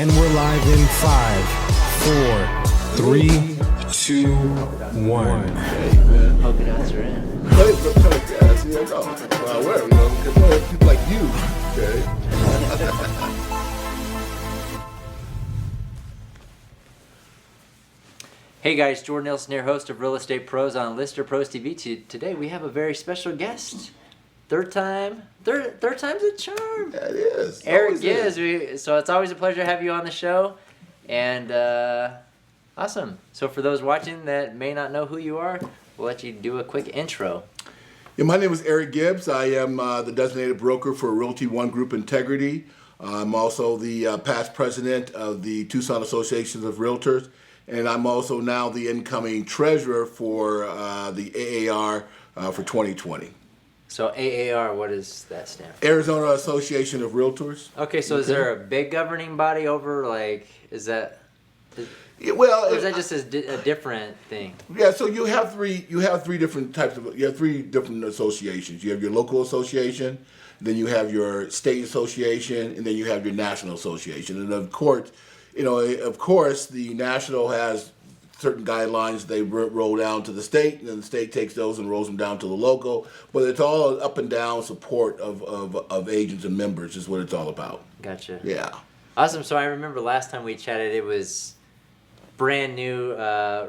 And we're live in 5, 4, 3, 2, 1. Hey, man. Polka dots are in. Yeah, see, I know. Well, where, because we have people like you, okay? Hey guys, Jordan Nielsen here, host of Real Estate Pros on Lister Pros TV. Today we have a very special guest. Third time's a charm. Yeah, it is. Eric Gibbs. So it's always a pleasure to have you on the show. And awesome. So for those watching that may not know who you are, we'll let you do a quick intro. Yeah, my name is Eric Gibbs. I am the designated broker for Realty One Group Integrity. I'm also the past president of the Tucson Association of Realtors. And I'm also now the incoming treasurer for the AAR for 2020. So AAR, what does that stand for? Arizona Association of Realtors. Okay, so is there a big governing body over, like, is that... Yeah, well, or is that just a different thing? Yeah, so you have three different types of, you have three different associations. You have your local association, then you have your state association, and then you have your national association. And of course, the national has certain guidelines they roll down to the state, and then the state takes those and rolls them down to the local. But it's all up and down support of agents and members is what it's all about. Gotcha. Yeah. Awesome. So I remember last time we chatted, it was brand new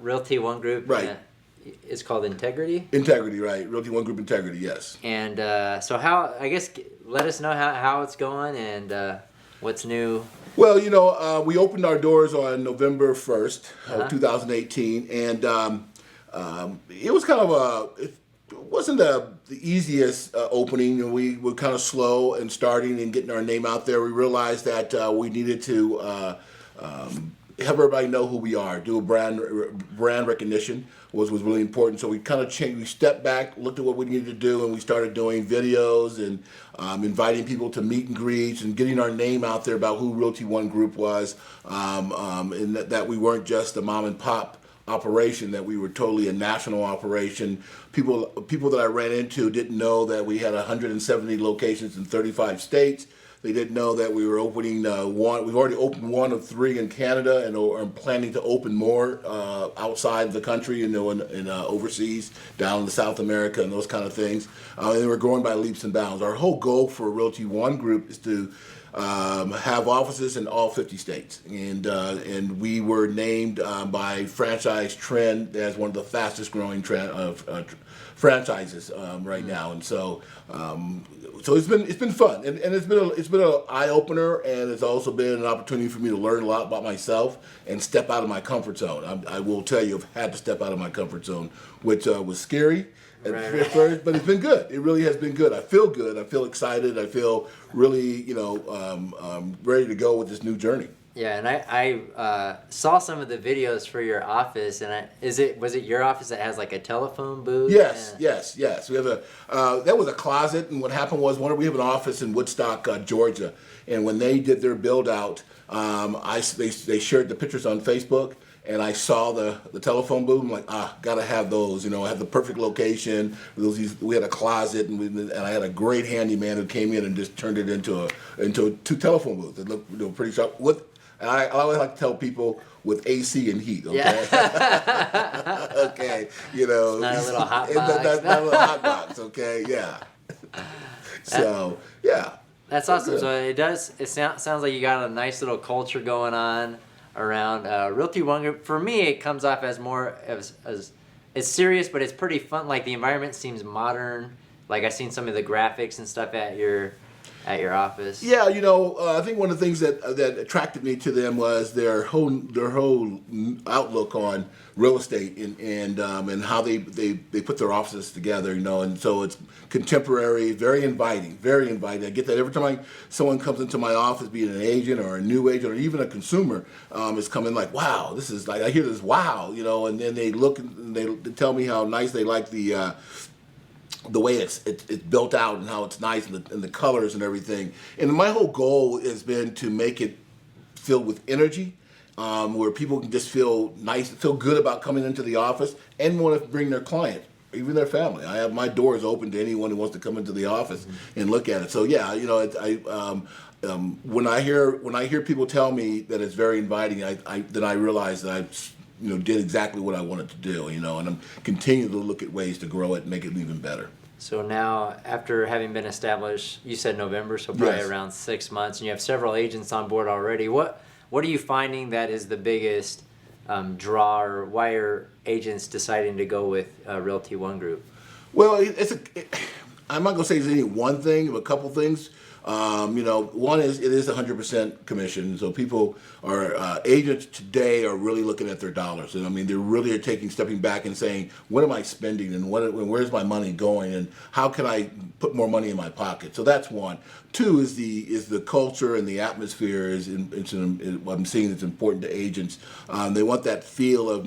Realty One Group. Right. It's called Integrity. Integrity, right. Realty One Group Integrity, yes. And so let us know how it's going and what's new. Well, we opened our doors on November 1st of 2018, and it was kind of it wasn't the easiest opening. We were kind of slow in starting and getting our name out there. We realized that we needed to have everybody know who we are, do a brand recognition was really important. So we kind of changed, we stepped back, looked at what we needed to do, and we started doing videos and inviting people to meet and greets and getting our name out there about who Realty One Group was, and that we weren't just a mom and pop operation, that we were totally a national operation. People that I ran into didn't know that we had 170 locations in 35 states. They didn't know that we were opening one. We've already opened one of 3 in Canada, and are planning to open more outside the country, and overseas, down in South America, and those kind of things. And we're growing by leaps and bounds. Our whole goal for Realty One Group is to have offices in all 50 states, and we were named by Franchise Trend as one of the fastest growing franchises right now, and so it's been fun, and it's been an eye opener, and it's also been an opportunity for me to learn a lot about myself and step out of my comfort zone. I will tell you, I've had to step out of my comfort zone, which was scary at first, but it's been good. It really has been good. I feel good. I feel excited. I feel really, ready to go with this new journey. Yeah, and I saw some of the videos for your office, and was it your office that has like a telephone booth? Yes. We have that was a closet, and what happened was we have an office in Woodstock, Georgia, and when they did their build out, they shared the pictures on Facebook. And I saw the telephone booth. I'm like, gotta have those. I had the perfect location. We had a closet, and I had a great handyman who came in and just turned it into 2 telephone booths. It looked pretty sharp. And I always like to tell people with AC and heat. Okay. Yeah. Okay. It's not a little hot box. That's not a little hot box. Okay. Yeah. So yeah. That's awesome. So it sounds like you got a nice little culture going on around Realty One Group. For me, it comes off as more as it's serious, but it's pretty fun. Like the environment seems modern. Like I've seen some of the graphics and stuff at your office. Yeah, I think one of the things that attracted me to them was their whole outlook on real estate and how they put their offices together, and so it's contemporary, very inviting, very inviting. I get that every time someone comes into my office, be it an agent or a new agent or even a consumer, is coming like, wow, this is like, I hear this, wow, and then they look and they tell me how nice they like the way it's built out and how it's nice and the colors and everything. And my whole goal has been to make it filled with energy, where people can just feel nice, feel good about coming into the office and want to bring their client even their family. I have my doors open to anyone who wants to come into the office and look at it. So yeah, when I hear people tell me that it's very inviting, then I realize that I did exactly what I wanted to do. And I'm continuing to look at ways to grow it and make it even better. So now, after having been established, you said November, so probably Yes. around 6 months, and you have several agents on board already. What are you finding that is the biggest draw, or why are agents deciding to go with Realty One Group? Well, I'm not going to say it's any one thing, but a couple things. One is it is 100% commission, so people are agents today are really looking at their dollars, and I mean they really are stepping back and saying, what am I spending, and where's my money going, and how can I put more money in my pocket? So that's one. Two is the culture and the atmosphere I'm seeing it's important to agents. They want that feel of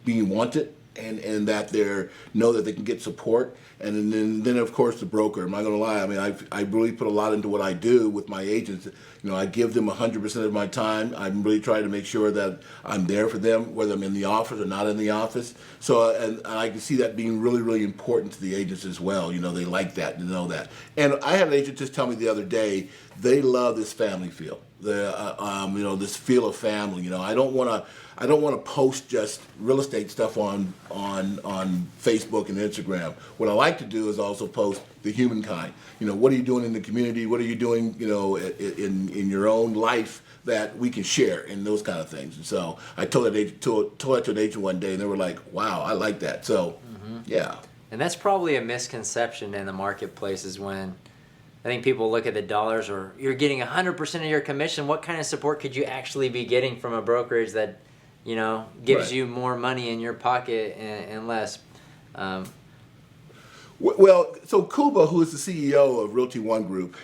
being wanted. And that they know that they can get support, and then of course the broker. I'm not going to lie. I mean, I really put a lot into what I do with my agents. I give them 100% of my time. I'm really trying to make sure that I'm there for them, whether I'm in the office or not in the office. So and I can see that being really, really important to the agents as well. They like that, to know that. And I had an agent just tell me the other day they love this family feel. This feel of family. I don't want to post just real estate stuff on Facebook and Instagram. What I like to do is also post the humankind. What are you doing in the community? What are you doing, in your own life that we can share, and those kind of things. And so I told that to an agent one day, and they were like, "Wow, I like that." So, yeah. And that's probably a misconception in the marketplace, is when I think people look at the dollars, or you're getting 100% of your commission. What kind of support could you actually be getting from a brokerage that gives Right. you more money in your pocket and less? Well, so Kuba, who is the CEO of Realty One Group,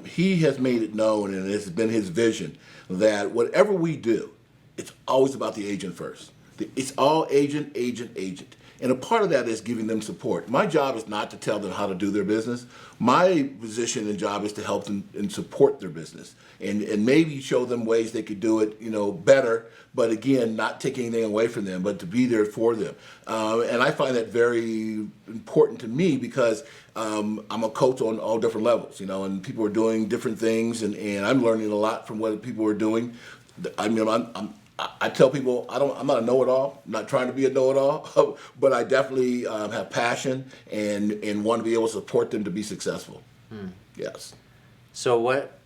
he has made it known, and it's been his vision, that whatever we do, it's always about the agent first. It's all agent, agent, agent. And a part of that is giving them support. My job is not to tell them how to do their business. My position and job is to help them and support their business, and maybe show them ways they could do it, better. But again, not take anything away from them, but to be there for them. And I find that very important to me, because I'm a coach on all different levels, and people are doing different things, and I'm learning a lot from what people are doing. I tell people I'm not a know-it-all. I'm not trying to be a know-it-all, but I definitely have passion and want to be able to support them to be successful. Yes. So what?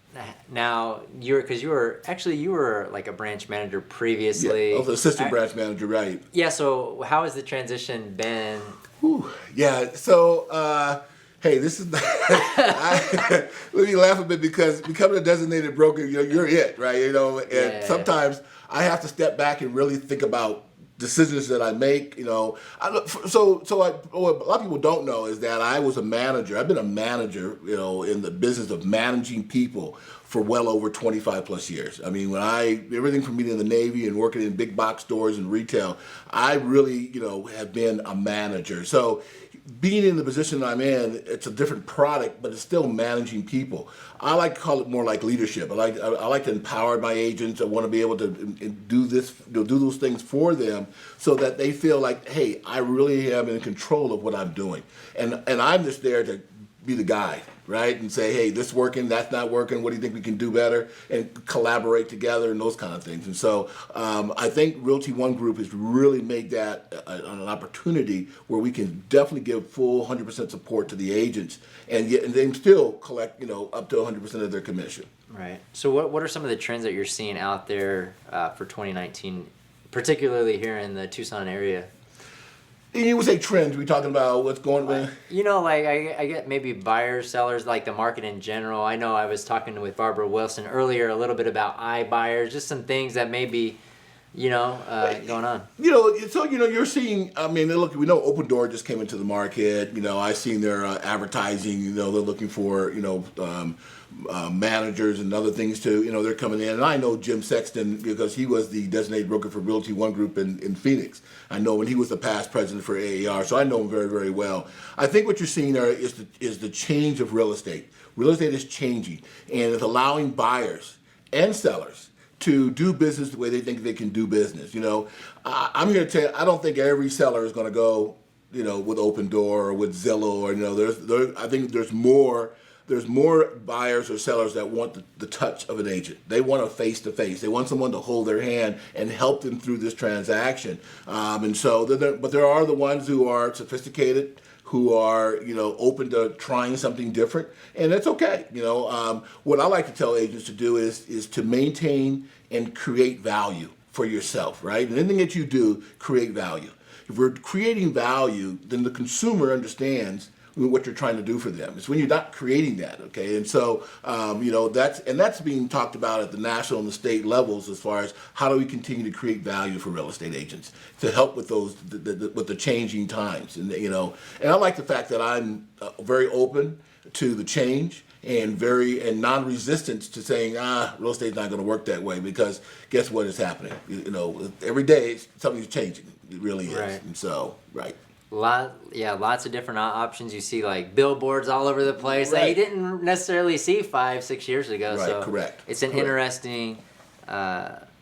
Now you were like a branch manager previously. Yeah, I was assistant branch manager, right? Yeah. So how has the transition been? Whew. Yeah. So. Hey, this is let me laugh a bit, because becoming a designated broker, you're it, right? And sometimes I have to step back and really think about decisions that I make. A lot of people don't know is that I was a manager. I've been a manager, in the business of managing people for well over 25 plus years. I mean, everything from being in the Navy and working in big box stores and retail, I really, have been a manager. So being in the position I'm in, it's a different product, but it's still managing people. I like to call it more like leadership. I like to empower my agents. I want to be able to do those things for them, so that they feel like, hey, I really am in control of what I'm doing, and I'm just there to be the guide, right? And say, hey, this working, that's not working. What do you think we can do better? And collaborate together and those kind of things. And so I think Realty One Group has really made that an opportunity where we can definitely give full 100% support to the agents, and then still collect, up to 100% of their commission. Right. So what are some of the trends that you're seeing out there for 2019, particularly here in the Tucson area? And you would say trends. We talking about what's going on? I get maybe buyers, sellers, like the market in general. I know I was talking with Barbara Wilson earlier a little bit about iBuyers, just some things that may be, going on. You're seeing. I mean, look, we know Open Door just came into the market. I seen their advertising. They're looking for managers and other things too. They're coming in, and I know Jim Sexton, because he was the designated broker for Realty One Group in Phoenix. I know when he was the past president for AAR, so I know him very, very well. I think what you're seeing there is the change of real estate. Real estate is changing, and it's allowing buyers and sellers to do business the way they think they can do business. I'm here to tell you, I don't think every seller is going to go with Open Door or with Zillow, or I think there's more buyers or sellers that want the touch of an agent. They want a face-to-face. They want someone to hold their hand and help them through this transaction. But there are the ones who are sophisticated, who are open to trying something different, and that's okay. What I like to tell agents to do is to maintain and create value for yourself, right? And anything that you do, create value. If we're creating value, then the consumer understands what you're trying to do for them. It's when you're not creating that, okay? And so, that's being talked about at the national and the state levels as far as how do we continue to create value for real estate agents to help with with the changing times. And and I like the fact that I'm very open to the change and non-resistant to saying, real estate's not going to work that way, because guess what is happening? Every day something's changing. It really is. Right. And so, right. Lots of different options. You see like billboards all over the place that you didn't necessarily see 5-6 years ago. Right, so correct. It's an interesting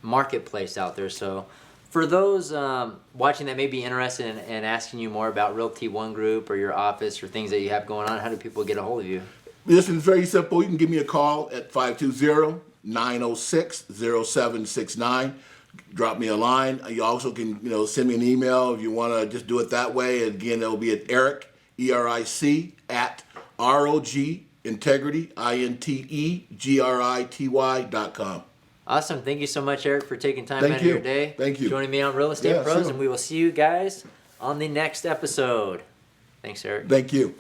marketplace out there. So for those watching that may be interested in asking you more about Realty One Group or your office or things that you have going on, how do people get a hold of you? Listen, it's very simple. You can give me a call at 520-906-0769. Drop me a line. You also can, send me an email if you want to just do it that way. Again, it'll be at Eric, ERIC, at ROGintegrity, INTEGRITY.com. Awesome. Thank you so much, Eric, for taking time out of your day. Thank you. Joining me on Real Estate Pros, sure. and we will see you guys on the next episode. Thanks, Eric. Thank you.